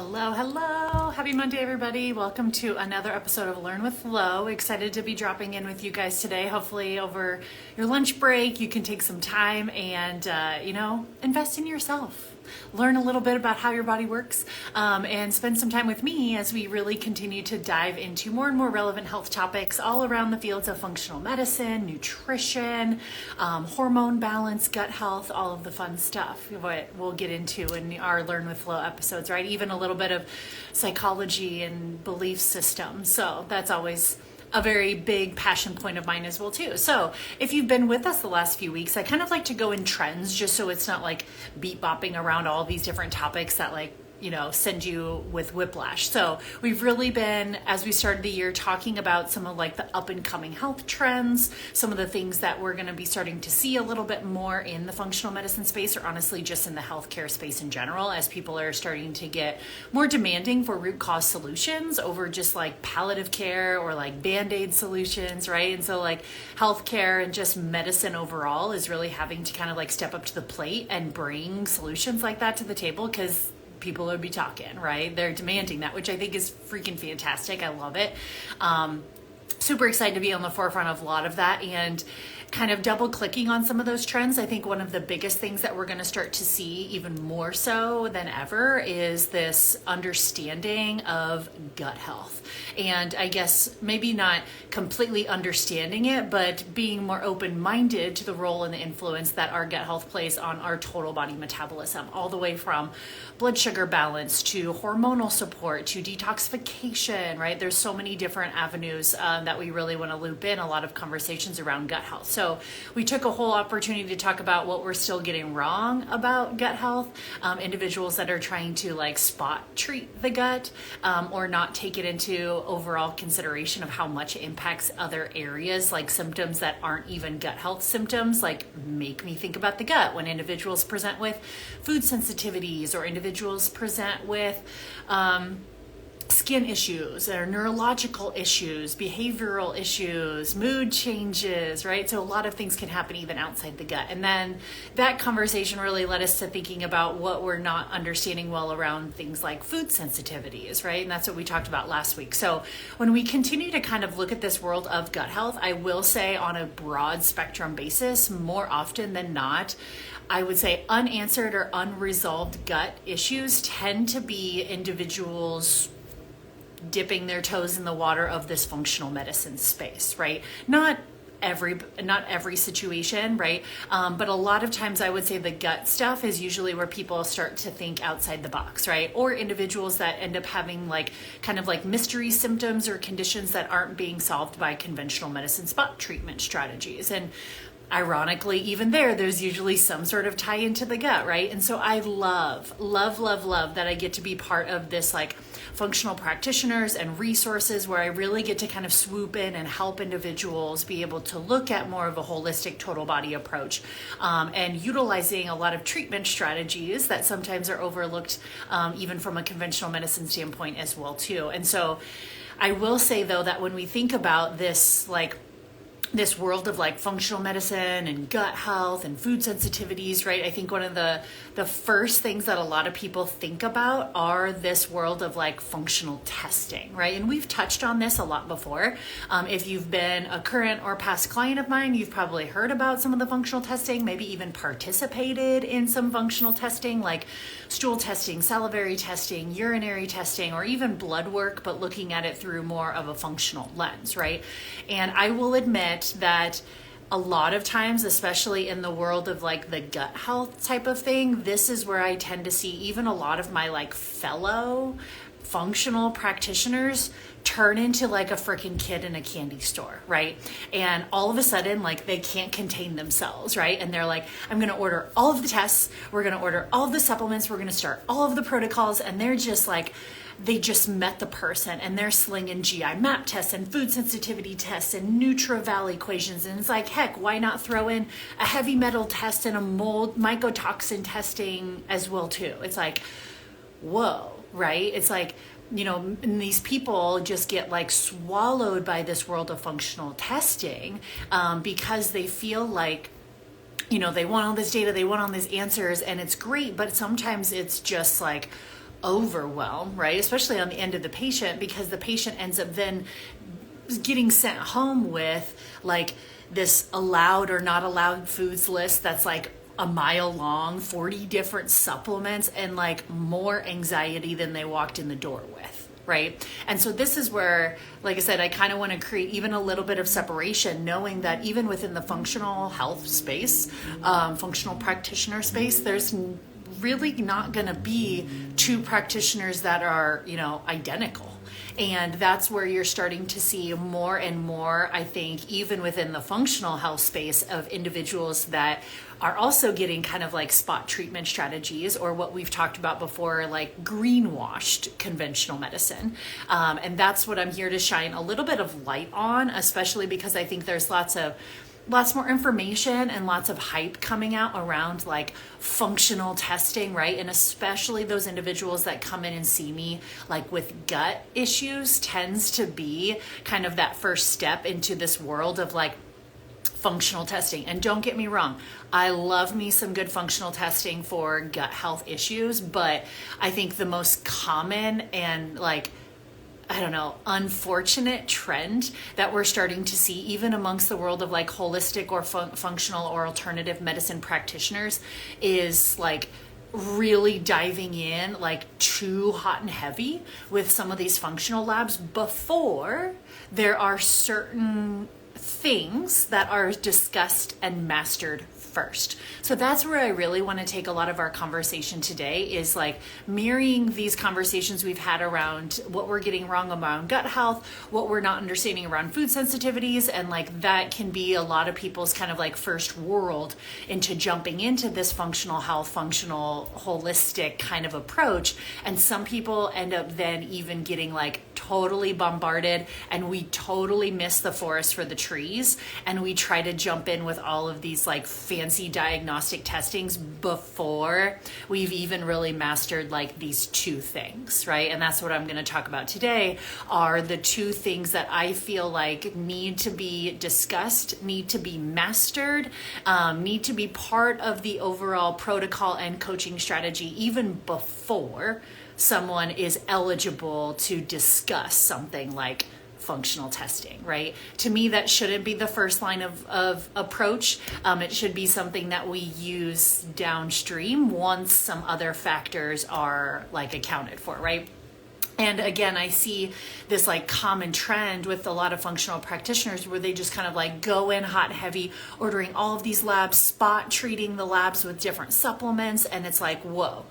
Hello, hello. Happy Monday, everybody. Welcome to another episode of Learn with Lo. Excited to be dropping in with you guys today. Hopefully over your lunch break, you can take some time and, invest in yourself. Learn a little bit about how your body works and spend some time with me as we really continue to dive into more and more relevant health topics all around the fields of functional medicine, nutrition, hormone balance, gut health, all of the fun stuff what we'll get into in our Learn with Lo episodes, right? Even a little bit of psychology and belief systems. So that's always a very big passion point of mine as well too. So if you've been with us the last few weeks, I kind of like to go in trends just so it's not like beat bopping around all these different topics that send you with whiplash. So we've really been, as we started the year, talking about some of the up and coming health trends, some of the things that we're going to be starting to see a little bit more in the functional medicine space, or honestly just in the healthcare space in general, as people are starting to get more demanding for root cause solutions over just palliative care or Band-Aid solutions, right? And so healthcare and just medicine overall is really having to kind of step up to the plate and bring solutions like that to the table, because people would be talking, right? They're demanding that, which I think is freaking fantastic. I love it. Super excited to be on the forefront of a lot of that and kind of double clicking on some of those trends. I think one of the biggest things that we're going to start to see even more so than ever is this understanding of gut health. And I guess maybe not completely understanding it, but being more open-minded to the role and the influence that our gut health plays on our total body metabolism, all the way from blood sugar balance to hormonal support to detoxification, right? There's so many different avenues that we really want to loop in a lot of conversations around gut health. So we took a whole opportunity to talk about what we're still getting wrong about gut health, individuals that are trying to spot treat the gut or not take it into overall consideration of how much it impacts other areas, like symptoms that aren't even gut health symptoms, make me think about the gut when individuals present with food sensitivities or individuals present with skin issues or neurological issues, behavioral issues, mood changes, right? So a lot of things can happen even outside the gut. And then that conversation really led us to thinking about what we're not understanding well around things like food sensitivities, right? And that's what we talked about last week. So when we continue to kind of look at this world of gut health, I will say on a broad spectrum basis, more often than not, I would say unanswered or unresolved gut issues tend to be individuals dipping their toes in the water of this functional medicine space, right? Not every situation, right? But a lot of times I would say the gut stuff is usually where people start to think outside the box, right? Or individuals that end up having kind of mystery symptoms or conditions that aren't being solved by conventional medicine spot treatment strategies. And ironically, even there's usually some sort of tie into the gut, right? And so I love that I get to be part of this functional practitioners and resources where I really get to kind of swoop in and help individuals be able to look at more of a holistic total body approach and utilizing a lot of treatment strategies that sometimes are overlooked even from a conventional medicine standpoint as well too. And so I will say though that when we think about this this world of functional medicine and gut health and food sensitivities, right? I think one of the first things that a lot of people think about are this world of functional testing, right? And we've touched on this a lot before. If you've been a current or past client of mine, you've probably heard about some of the functional testing, maybe even participated in some functional testing like stool testing, salivary testing, urinary testing, or even blood work, but looking at it through more of a functional lens, right? And I will admit that a lot of times, especially in the world of the gut health type of thing, this is where I tend to see even a lot of my fellow functional practitioners turn into a freaking kid in a candy store, right? And all of a sudden, they can't contain themselves, right? And they're I'm going to order all of the tests. We're going to order all of the supplements. We're going to start all of the protocols. And they're just they just met the person and they're slinging GI map tests and food sensitivity tests and Nutri-Val equations. And it's heck, why not throw in a heavy metal test and a mold mycotoxin testing as well too? It's whoa, right? It's and these people just get swallowed by this world of functional testing because they feel they want all this data, they want all these answers, and it's great, but sometimes it's just overwhelm, right? Especially on the end of the patient, because the patient ends up then getting sent home with like this allowed or not allowed foods list that's like a mile long, 40 different supplements, and like more anxiety than they walked in the door with. Right. And so this is where, like I said, I kind of want to create even a little bit of separation, knowing that even within the functional health space, functional practitioner space, there's really not going to be two practitioners that are, identical. And that's where you're starting to see more and more, I think, even within the functional health space, of individuals that are also getting kind of like spot treatment strategies, or what we've talked about before, like greenwashed conventional medicine. And that's what I'm here to shine a little bit of light on, especially because I think there's lots more information and lots of hype coming out around like functional testing, right? And especially those individuals that come in and see me like with gut issues tends to be kind of that first step into this world of like functional testing. And don't get me wrong, I love me some good functional testing for gut health issues, but I think the most common and like, I don't know, unfortunate trend that we're starting to see even amongst the world of like holistic or functional or alternative medicine practitioners is like really diving in like too hot and heavy with some of these functional labs before there are certain things that are discussed and mastered first. So that's where I really want to take a lot of our conversation today, is like mirroring these conversations we've had around what we're getting wrong around gut health, what we're not understanding around food sensitivities, and like that can be a lot of people's kind of like first world into jumping into this functional health, functional holistic kind of approach. And some people end up then even getting like totally bombarded, and we totally miss the forest for the trees, and we try to jump in with all of these like fancy diagnostic testings before we've even really mastered like these two things, right? And that's what I'm going to talk about today, are the two things that I feel like need to be discussed, need to be mastered, need to be part of the overall protocol and coaching strategy even before someone is eligible to discuss something like functional testing, right? To me, that shouldn't be the first line of approach. It should be something that we use downstream once some other factors are like accounted for, right? And again, I see this like common trend with a lot of functional practitioners where they just kind of like go in hot and heavy, ordering all of these labs, spot treating the labs with different supplements. And it's like, whoa.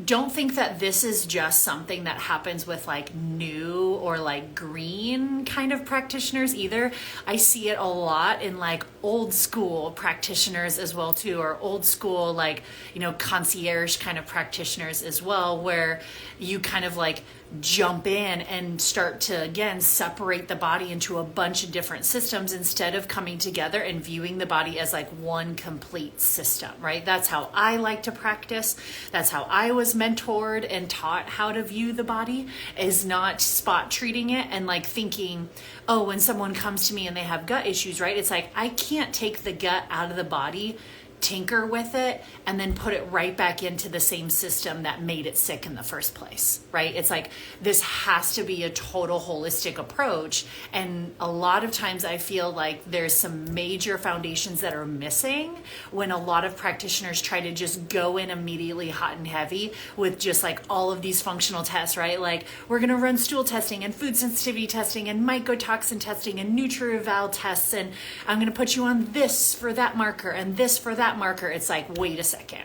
Don't think that this is just something that happens with like new or like green kind of practitioners either. I see it a lot in like old school practitioners as well too, or old school like, concierge kind of practitioners as well, where you kind of like jump in and start to again separate the body into a bunch of different systems instead of coming together and viewing the body as like one complete system, right? That's how I like to practice. That's how I was mentored and taught how to view the body, is not spot treating it and like thinking, oh, when someone comes to me and they have gut issues, right? It's like, I can't take the gut out of the body, tinker with it, and then put it right back into the same system that made it sick in the first place, right? It's like, this has to be a total holistic approach. And a lot of times I feel like there's some major foundations that are missing when a lot of practitioners try to just go in immediately hot and heavy with just like all of these functional tests, right? Like, we're going to run stool testing and food sensitivity testing and mycotoxin testing and NutriEval tests, and I'm going to put you on this for that marker and this for that marker. It's like, wait a second,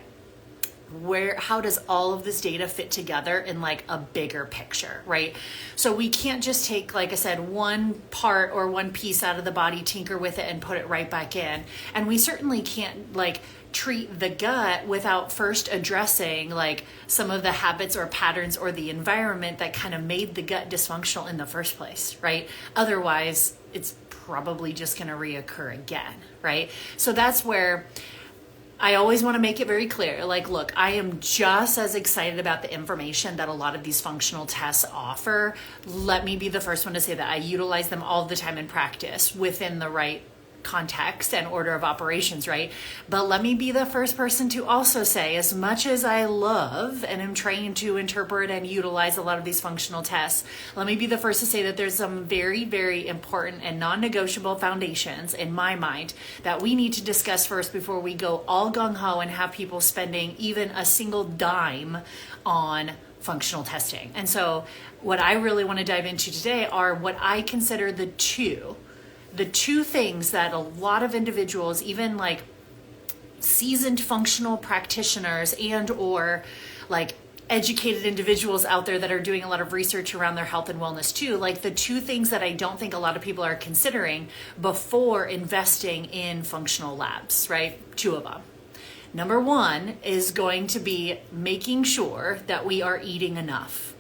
how does all of this data fit together in like a bigger picture, right? So we can't just take, like I said, one part or one piece out of the body, tinker with it and put it right back in. And we certainly can't like treat the gut without first addressing like some of the habits or patterns or the environment that kind of made the gut dysfunctional in the first place, right? Otherwise, it's probably just going to reoccur again, right? So that's where I always want to make it very clear, like, look, I am just as excited about the information that a lot of these functional tests offer. Let me be the first one to say that I utilize them all the time in practice within the right context and order of operations, right? But let me be the first person to also say, as much as I love and am trained to interpret and utilize a lot of these functional tests, let me be the first to say that there's some very, very important and non-negotiable foundations in my mind that we need to discuss first before we go all gung-ho and have people spending even a single dime on functional testing. And so what I really want to dive into today are what I consider the two things that a lot of individuals, even like seasoned functional practitioners and or like educated individuals out there that are doing a lot of research around their health and wellness too, like the two things that I don't think a lot of people are considering before investing in functional labs, right? Two of them. Number one is going to be making sure that we are eating enough.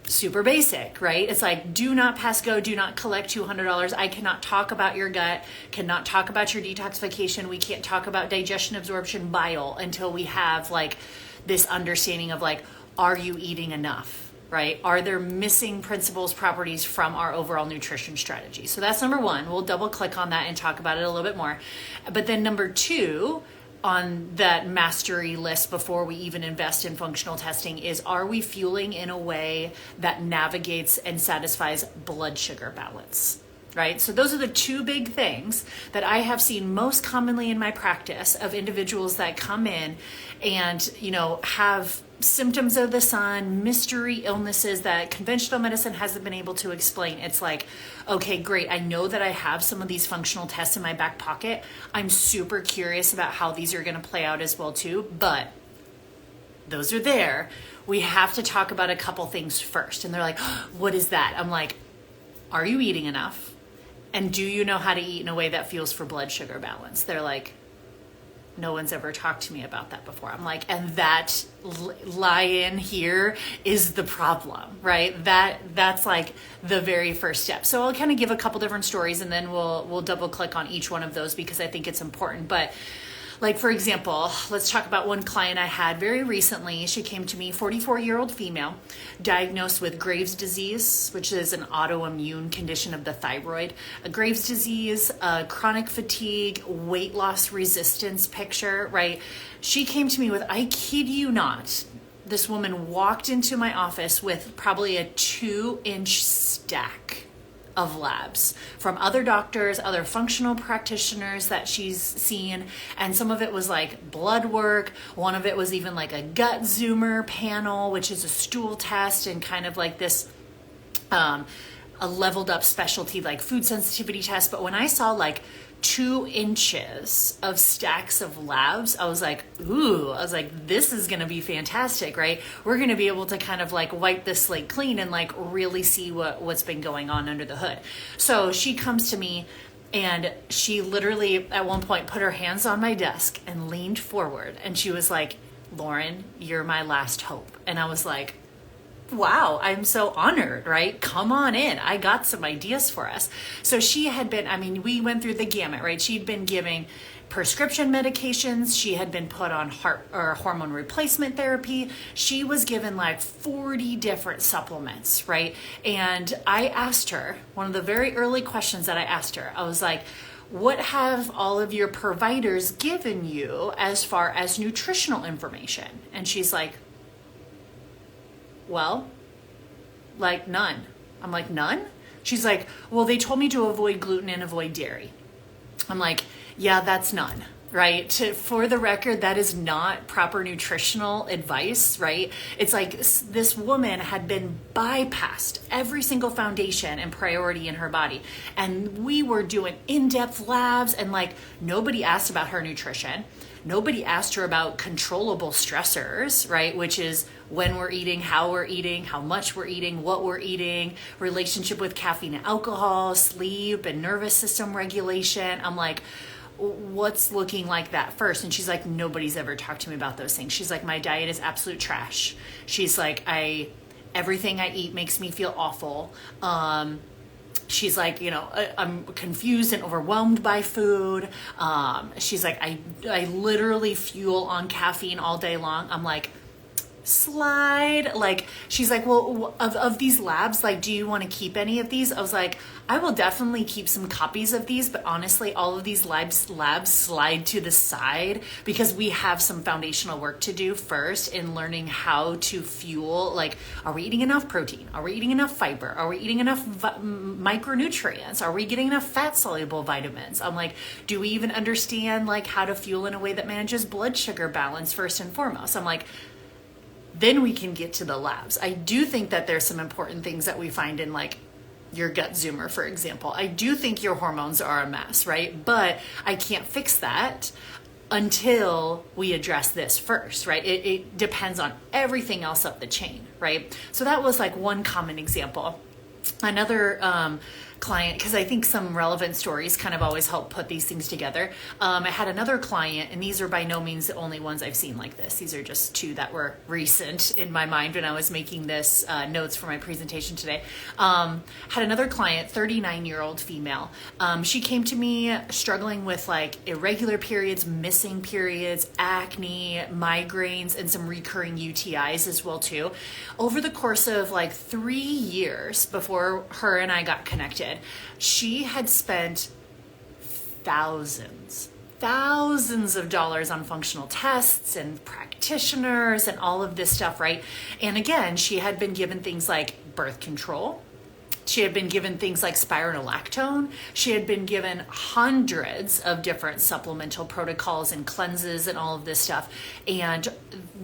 Super basic, right? It's like, do not pass go, do not collect $200. I cannot talk about your gut, cannot talk about your detoxification. We can't talk about digestion, absorption, bile until we have like this understanding of like, are you eating enough, right? Are there missing principles, properties from our overall nutrition strategy? So that's number one. We'll double click on that and talk about it a little bit more. But then number two, on that mastery list before we even invest in functional testing is, are we fueling in a way that navigates and satisfies blood sugar balance, right? So those are the two big things that I have seen most commonly in my practice of individuals that come in and, you know, have symptoms of the sun, mystery illnesses that conventional medicine hasn't been able to explain. It's like, okay, great. I know that I have some of these functional tests in my back pocket. I'm super curious about how these are going to play out as well too, but those are there. We have to talk about a couple things first. And they're like, oh, what is that? I'm like, are you eating enough? And do you know how to eat in a way that fuels for blood sugar balance? They're like, no one's ever talked to me about that before. I'm like, and that lie in here is the problem, right? That's like the very first step. So I'll kind of give a couple different stories and then we'll double click on each one of those because I think it's important. But like, for example, let's talk about one client I had very recently. She came to me, 44-year-old female, diagnosed with Graves' disease, which is an autoimmune condition of the thyroid. A Graves' disease, chronic fatigue, weight loss resistance picture, right? She came to me with, I kid you not, this woman walked into my office with probably a 2-inch stack of labs from other doctors, other functional practitioners that she's seen. And some of it was like blood work. One of it was even like a gut zoomer panel, which is a stool test and kind of like this, a leveled up specialty like food sensitivity test. But when I saw like 2 inches of stacks of labs, I was like, this is going to be fantastic, right? We're going to be able to kind of like wipe this slate clean and like really see what's been going on under the hood. So she comes to me and she literally at one point put her hands on my desk and leaned forward. And she was like, Lauryn, you're my last hope. And I was like, wow, I'm so honored, right? Come on in. I got some ideas for us. So she had been, I mean, we went through the gamut, right? She'd been giving prescription medications. She had been put on hormone replacement therapy. She was given like 40 different supplements, right? And I asked her, one of the very early questions that I asked her, I was like, what have all of your providers given you as far as nutritional information? And she's like, well, like none. I'm like, none? She's like, well, they told me to avoid gluten and avoid dairy. I'm like, yeah, that's none, right? For the record, that is not proper nutritional advice, right? It's like this woman had been bypassed every single foundation and priority in her body. And we were doing in-depth labs and like nobody asked about her nutrition. Nobody asked her about controllable stressors, right? Which is when we're eating, how much we're eating, what we're eating, relationship with caffeine and alcohol, sleep and nervous system regulation. I'm like, what's looking like that first? And she's like, nobody's ever talked to me about those things. She's like, my diet is absolute trash. She's like, everything I eat makes me feel awful. She's like, I'm confused and overwhelmed by food. She's like, I literally fuel on caffeine all day long. I'm like, slide. Like, she's like, well, of these labs, like, do you want to keep any of these? I was like, I will definitely keep some copies of these, but honestly, all of these labs slide to the side because we have some foundational work to do first in learning how to fuel. Like, are we eating enough protein? Are we eating enough fiber? Are we eating enough micronutrients? Are we getting enough fat soluble vitamins? I'm like, do we even understand like how to fuel in a way that manages blood sugar balance first and foremost? I'm like, then we can get to the labs. I do think that there's some important things that we find in like your gut zoomer, for example. I do think your hormones are a mess, right? But I can't fix that until we address this first, right? It depends on everything else up the chain, right? So that was like one common example. Another client, because I think some relevant stories kind of always help put these things together. I had another client, and these are by no means the only ones I've seen like this. These are just two that were recent in my mind when I was making this notes for my presentation today. Had another client, 39-year-old female. She came to me struggling with like irregular periods, missing periods, acne, migraines, and some recurring UTIs as well too. Over the course of like 3 years before her and I got connected, she had spent thousands of dollars on functional tests and practitioners and all of this stuff, right? And again, she had been given things like birth control. She had been given things like spironolactone. She had been given hundreds of different supplemental protocols and cleanses and all of this stuff. And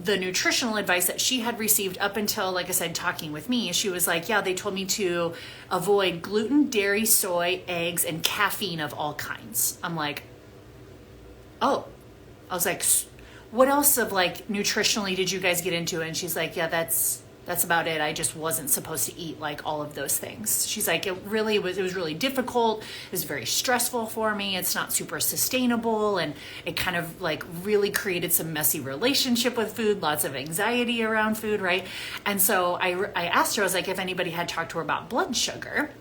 the nutritional advice that she had received up until, like I said, talking with me, she was like, yeah, they told me to avoid gluten, dairy, soy, eggs, and caffeine of all kinds. I'm like, oh. I was like, what else of like nutritionally did you guys get into? And she's like, yeah, that's about it. I just wasn't supposed to eat like all of those things. She's like, it was really difficult. It was very stressful for me. It's not super sustainable. And it kind of like really created some messy relationship with food, lots of anxiety around food, right? And so I asked her, I was like, if anybody had talked to her about blood sugar,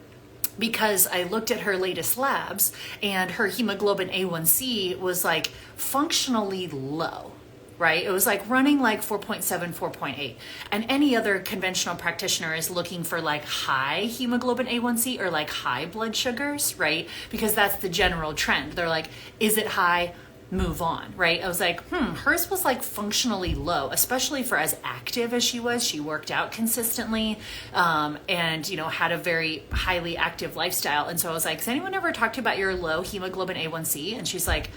because I looked at her latest labs and her hemoglobin A1C was like functionally low. Right? It was like running like 4.7, 4.8. And any other conventional practitioner is looking for like high hemoglobin A1C or like high blood sugars, right? Because that's the general trend. They're like, is it high? Move on, right? I was like, hers was like functionally low, especially for as active as she was. She worked out consistently and, you know, had a very highly active lifestyle. And so I was like, has anyone ever talked to you about your low hemoglobin A1C? And she's like,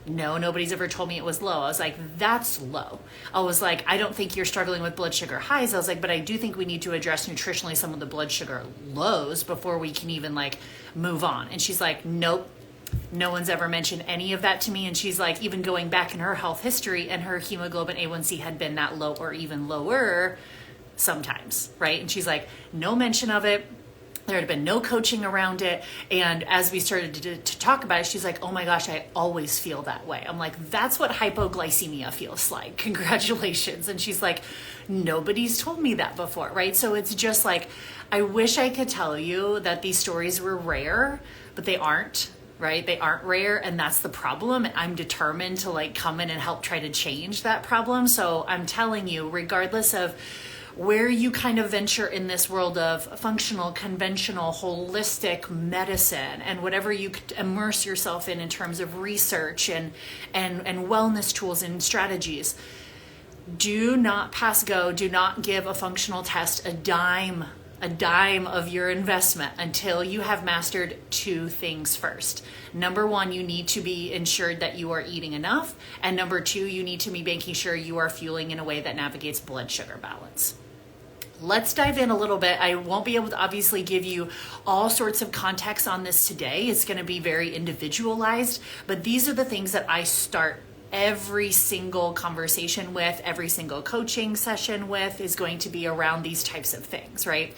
no, nobody's ever told me it was low. I was like, that's low. I was like, I don't think you're struggling with blood sugar highs. I was like, but I do think we need to address nutritionally some of the blood sugar lows before we can even like move on. And she's like, nope, no one's ever mentioned any of that to me. And she's like, even going back in her health history, and her hemoglobin A1C had been that low or even lower sometimes, right? And she's like, no mention of it. There had been no coaching around it. And as we started to talk about it, she's like, oh my gosh, I always feel that way. I'm like, that's what hypoglycemia feels like. Congratulations. And she's like, nobody's told me that before, right? So it's just like, I wish I could tell you that these stories were rare, but they aren't, right? They aren't rare. And that's the problem. I'm determined to like come in and help try to change that problem. So I'm telling you, regardless of where you kind of venture in this world of functional, conventional, holistic medicine and whatever you could immerse yourself in terms of research and wellness tools and strategies, do not pass go. Do not give a functional test a dime of your investment until you have mastered two things first. Number one, you need to be ensured that you are eating enough. And number two, you need to be making sure you are fueling in a way that navigates blood sugar balance. Let's dive in a little bit. I won't be able to obviously give you all sorts of context on this today. It's going to be very individualized, but these are the things that I start every single conversation with, every single coaching session with, is going to be around these types of things, right?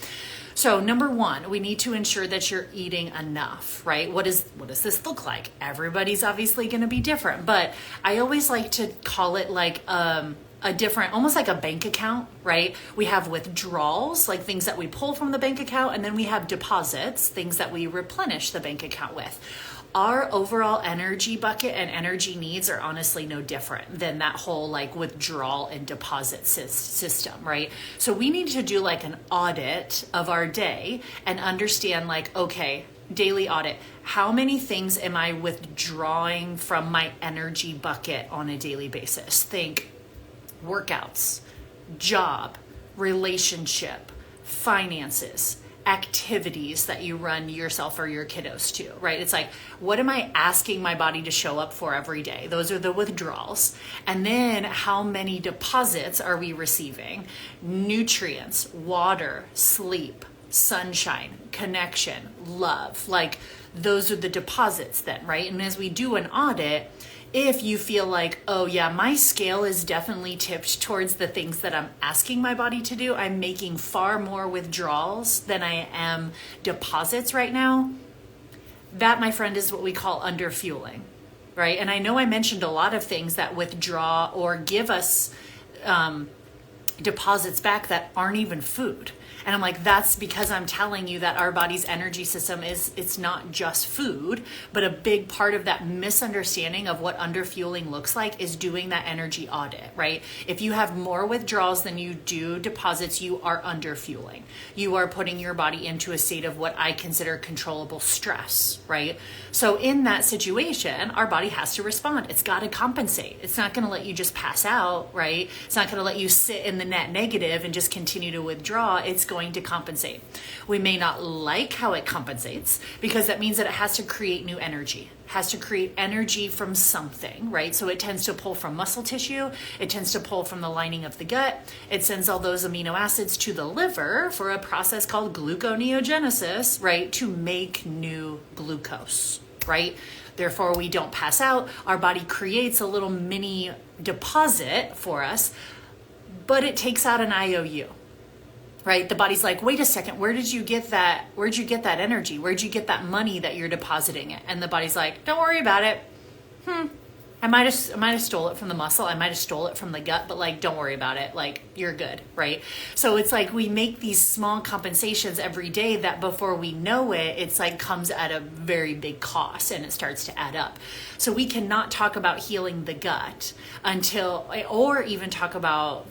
So number one, we need to ensure that you're eating enough, right? What does this look like? Everybody's obviously going to be different, but I always like to call it like a different, almost like a bank account, right? We have withdrawals, like things that we pull from the bank account, and then we have deposits, things that we replenish the bank account with. our overall energy bucket and energy needs are honestly no different than that whole like withdrawal and deposit system, right? So we need to do like an audit of our day and understand like, okay, daily audit. How many things am I withdrawing from my energy bucket on a daily basis? Think workouts, job, relationship, finances, activities that you run yourself or your kiddos to, right? It's like, what am I asking my body to show up for every day? Those are the withdrawals. And then how many deposits are we receiving? Nutrients, water, sleep, sunshine, connection, love. Like those are the deposits then, right? And as we do an audit, if you feel like, oh yeah, my scale is definitely tipped towards the things that I'm asking my body to do, I'm making far more withdrawals than I am deposits right now, that, my friend, is what we call underfueling, right? And I know I mentioned a lot of things that withdraw or give us deposits back that aren't even food. And I'm like, that's because I'm telling you that our body's energy system it's not just food, but a big part of that misunderstanding of what underfueling looks like is doing that energy audit, right? If you have more withdrawals than you do deposits, you are underfueling. You are putting your body into a state of what I consider controllable stress, right? So in that situation, our body has to respond. It's got to compensate. It's not going to let you just pass out, right? It's not going to let you sit in the net negative and just continue to withdraw. It's going to compensate. We may not like how it compensates because that means that it has to create new energy, has to create energy from something, right? So it tends to pull from muscle tissue. It tends to pull from the lining of the gut. It sends all those amino acids to the liver for a process called gluconeogenesis, right? To make new glucose, right? Therefore, we don't pass out. Our body creates a little mini deposit for us, but it takes out an IOU. Right? The body's like, wait a second, where did you get that? Where'd you get that energy? Where'd you get that money that you're depositing it? And the body's like, don't worry about it. I might have stole it from the muscle. I might have stole it from the gut, but like, don't worry about it. Like, you're good, right? So it's like we make these small compensations every day that before we know it, it's like comes at a very big cost and it starts to add up. So we cannot talk about healing the gut or even talk about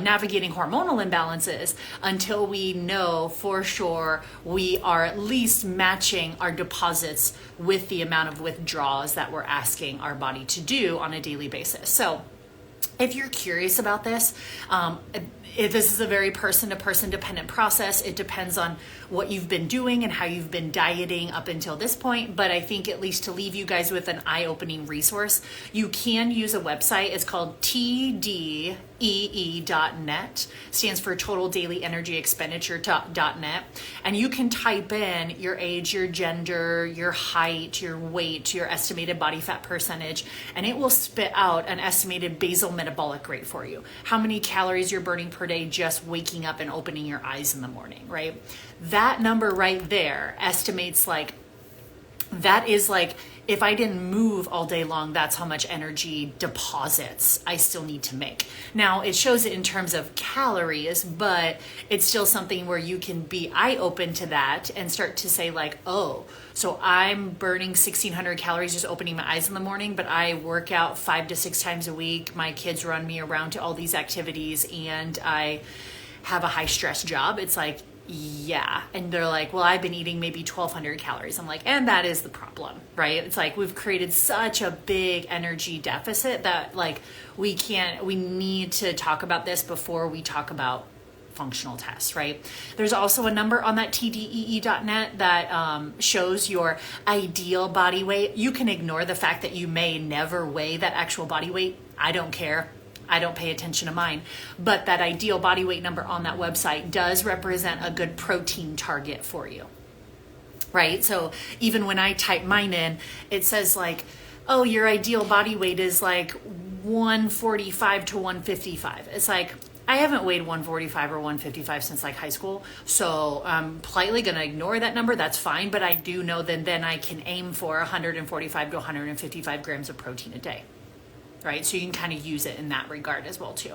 navigating hormonal imbalances until we know for sure we are at least matching our deposits with the amount of withdrawals that we're asking our body to do on a daily basis. So if you're curious about this, this is a very person-to-person dependent process. It depends on what you've been doing and how you've been dieting up until this point. But I think at least to leave you guys with an eye-opening resource, you can use a website. It's called TDEE.net. Stands for Total Daily Energy Expenditure.net. And you can type in your age, your gender, your height, your weight, your estimated body fat percentage, and it will spit out an estimated basal metabolic rate for you. How many calories you're burning per day just waking up and opening your eyes in the morning, right? That number right there estimates like, that is like, if I didn't move all day long, that's how much energy deposits I still need to make. Now, it shows it in terms of calories, but it's still something where you can be eye-open to that and start to say like, oh, so I'm burning 1,600 calories just opening my eyes in the morning, but I work out 5 to 6 times a week. My kids run me around to all these activities and I have a high stress job. It's like, yeah. And they're like, well, I've been eating maybe 1,200 calories. I'm like, and that is the problem, right? It's like we've created such a big energy deficit that like we need to talk about this before we talk about functional tests, right? There's also a number on that TDEE.net that shows your ideal body weight. You can ignore the fact that you may never weigh that actual body weight. I don't care. I don't pay attention to mine, but that ideal body weight number on that website does represent a good protein target for you, right? So even when I type mine in, it says like, oh, your ideal body weight is like 145 to 155. It's like, I haven't weighed 145 or 155 since like high school, so I'm politely going to ignore that number. That's fine, but I do know that then I can aim for 145 to 155 grams of protein a day. Right? So you can kind of use it in that regard as well too.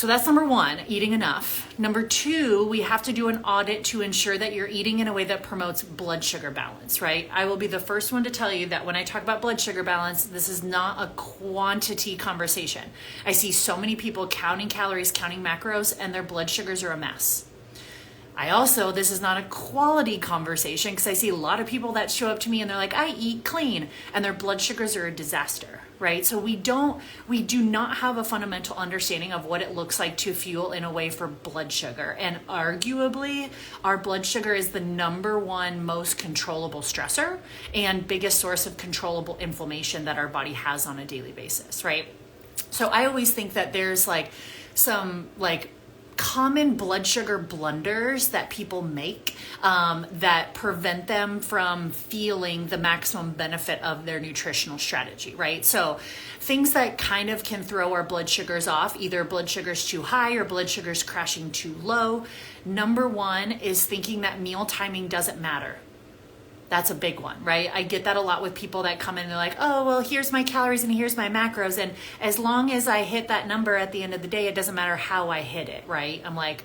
So that's number one, eating enough. Number two, we have to do an audit to ensure that you're eating in a way that promotes blood sugar balance, right? I will be the first one to tell you that when I talk about blood sugar balance, this is not a quantity conversation. I see so many people counting calories, counting macros, and their blood sugars are a mess. This is not a quality conversation because I see a lot of people that show up to me and they're like, I eat clean, and their blood sugars are a disaster, right? So we do not have a fundamental understanding of what it looks like to fuel in a way for blood sugar. And arguably, our blood sugar is the number one most controllable stressor and biggest source of controllable inflammation that our body has on a daily basis, right? So I always think that there's some common blood sugar blunders that people make that prevent them from feeling the maximum benefit of their nutritional strategy, right? So things that kind of can throw our blood sugars off, either blood sugars too high or blood sugars crashing too low. Number one is thinking that meal timing doesn't matter. That's a big one, right? I get that a lot with people that come in and they're like, oh, well, here's my calories and here's my macros. And as long as I hit that number at the end of the day, it doesn't matter how I hit it, right? I'm like,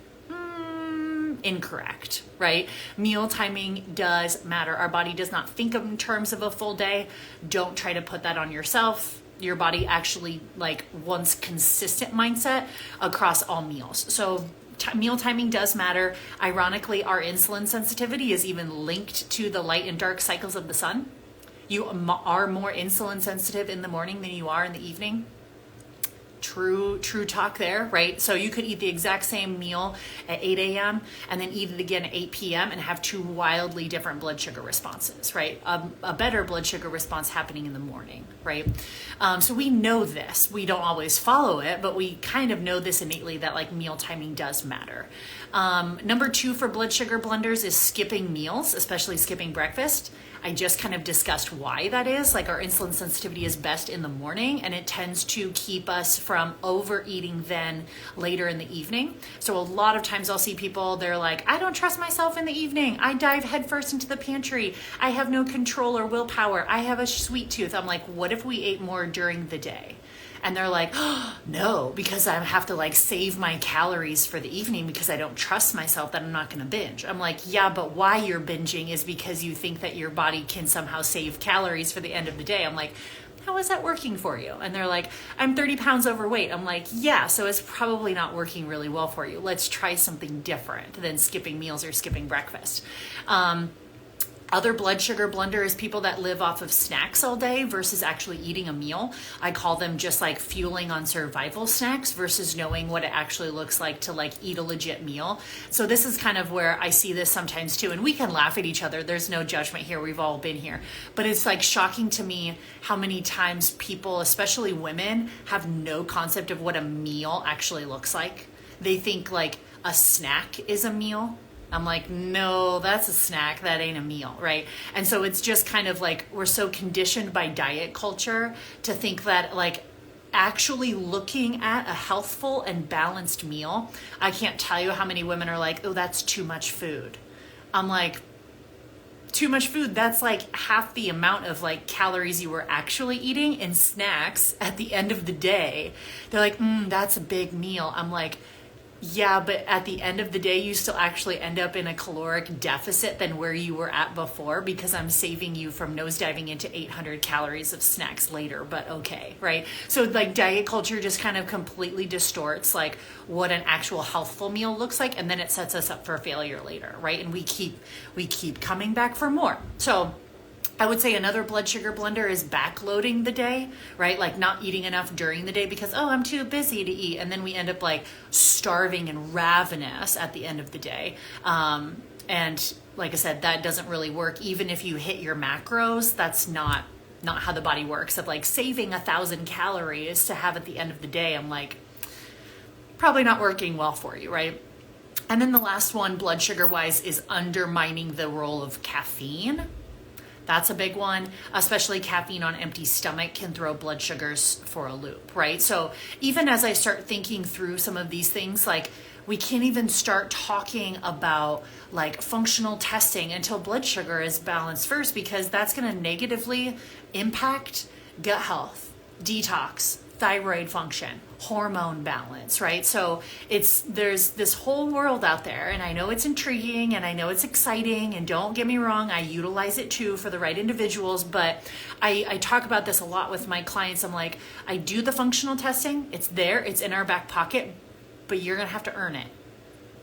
incorrect, right? Meal timing does matter. Our body does not think in terms of a full day. Don't try to put that on yourself. Your body actually wants consistent mindset across all meals. So meal timing does matter. Ironically, our insulin sensitivity is even linked to the light and dark cycles of the sun. You are more insulin sensitive in the morning than you are in the evening. True talk there, right? So you could eat the exact same meal at 8 a.m. and then eat it again at 8 p.m. and have two wildly different blood sugar responses, right? A better blood sugar response happening in the morning, right? So we know this. We don't always follow it, but we kind of know this innately that meal timing does matter. Number two for blood sugar blunders is skipping meals, especially skipping breakfast. I just kind of discussed why that is. Our insulin sensitivity is best in the morning, and it tends to keep us from overeating then later in the evening. So a lot of times I'll see people, they're like, I don't trust myself in the evening. I dive headfirst into the pantry. I have no control or willpower. I have a sweet tooth. I'm like, what if we ate more during the day? And they're like, oh, no, because I have to save my calories for the evening because I don't trust myself that I'm not going to binge. I'm like, yeah, but why you're binging is because you think that your body can somehow save calories for the end of the day. I'm like, how is that working for you? And they're like, I'm 30 pounds overweight. I'm like, yeah, so it's probably not working really well for you. Let's try something different than skipping meals or skipping breakfast. Other blood sugar blunder is people that live off of snacks all day versus actually eating a meal. I call them just fueling on survival snacks versus knowing what it actually looks like to eat a legit meal. So this is kind of where I see this sometimes too. And we can laugh at each other. There's no judgment here. We've all been here. But it's shocking to me how many times people, especially women, have no concept of what a meal actually looks like. They think a snack is a meal. I'm like, no, that's a snack. That ain't a meal, right? And so it's just kind of we're so conditioned by diet culture to think that actually looking at a healthful and balanced meal, I can't tell you how many women are like, oh, that's too much food. I'm like, too much food? That's half the amount of calories you were actually eating in snacks at the end of the day. They're like, that's a big meal. I'm like, yeah, but at the end of the day, you still actually end up in a caloric deficit than where you were at before because I'm saving you from nosediving into 800 calories of snacks later, but okay, right? So diet culture just kind of completely distorts what an actual healthful meal looks like, and then it sets us up for failure later, right? And we keep coming back for more. So I would say another blood sugar blunder is backloading the day, right? Not eating enough during the day because, oh, I'm too busy to eat. And then we end up starving and ravenous at the end of the day. And like I said, that doesn't really work. Even if you hit your macros, that's not how the body works of saving 1,000 calories to have at the end of the day. I'm like, probably not working well for you, right? And then the last one, blood sugar wise, is undermining the role of caffeine. That's a big one, especially caffeine on empty stomach can throw blood sugars for a loop, right? So even as I start thinking through some of these things, we can't even start talking about functional testing until blood sugar is balanced first, because that's going to negatively impact gut health, detox, thyroid function, hormone balance, right? So there's this whole world out there, and I know it's intriguing and I know it's exciting, and don't get me wrong, I utilize it too for the right individuals, but I talk about this a lot with my clients. I'm like, I do the functional testing, it's there, it's in our back pocket, but you're gonna have to earn it.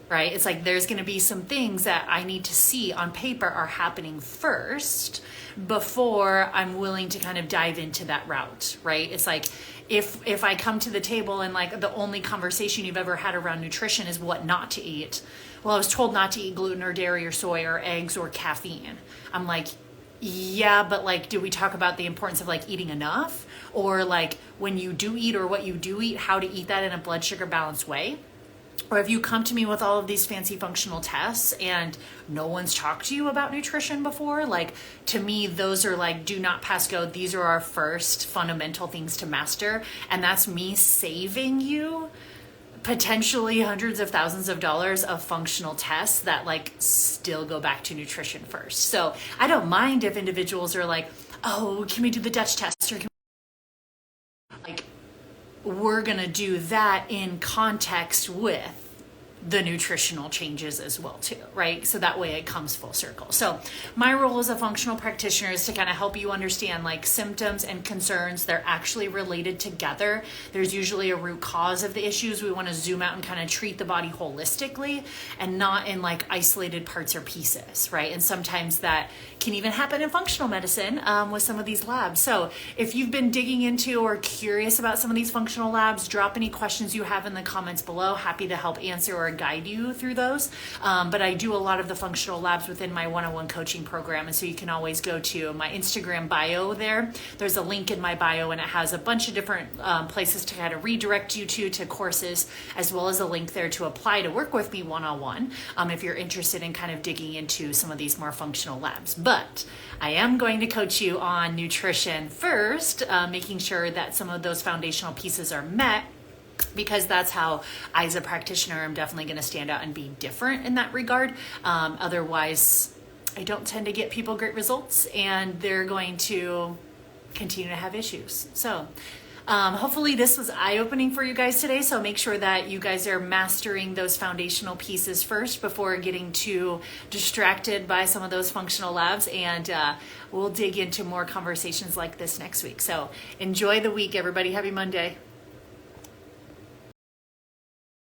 Right? It's like there's going to be some things that I need to see on paper are happening first before I'm willing to kind of dive into that route, right? It's like if I come to the table and like the only conversation you've ever had around nutrition is what not to eat. Well, I was told not to eat gluten or dairy or soy or eggs or caffeine. I'm like, yeah, but like, do we talk about the importance of like eating enough? Or like when you do eat or what you do eat, how to eat that in a blood sugar balanced way? Or if you come to me with all of these fancy functional tests and no one's talked to you about nutrition before, like to me, those are like, do not pass go. These are our first fundamental things to master. And that's me saving you potentially hundreds of thousands of dollars of functional tests that like still go back to nutrition first. So I don't mind if individuals are like, oh, can we do the Dutch test? Or can like, we're going to do that in context with the nutritional changes as well too, right? So that way it comes full circle. So my role as a functional practitioner is to kind of help you understand like symptoms and concerns. They're actually related together. There's usually a root cause of the issues. We want to zoom out and kind of treat the body holistically and not in like isolated parts or pieces, right? And sometimes that can even happen in functional medicine with some of these labs. So if you've been digging into or curious about some of these functional labs, drop any questions you have in the comments below. Happy to help answer or guide you through those. But I do a lot of the functional labs within my one-on-one coaching program. And so you can always go to my Instagram bio there. There's a link in my bio and it has a bunch of different places to kind of redirect you to courses, as well as a link there to apply to work with me one-on-one if you're interested in kind of digging into some of these more functional labs. But I am going to coach you on nutrition first, making sure that some of those foundational pieces are met, because that's how I, as a practitioner, am definitely going to stand out and be different in that regard. Otherwise, I don't tend to get people great results, and they're going to continue to have issues. So hopefully this was eye-opening for you guys today. So make sure that you guys are mastering those foundational pieces first before getting too distracted by some of those functional labs. And we'll dig into more conversations like this next week. So enjoy the week, everybody. Happy Monday.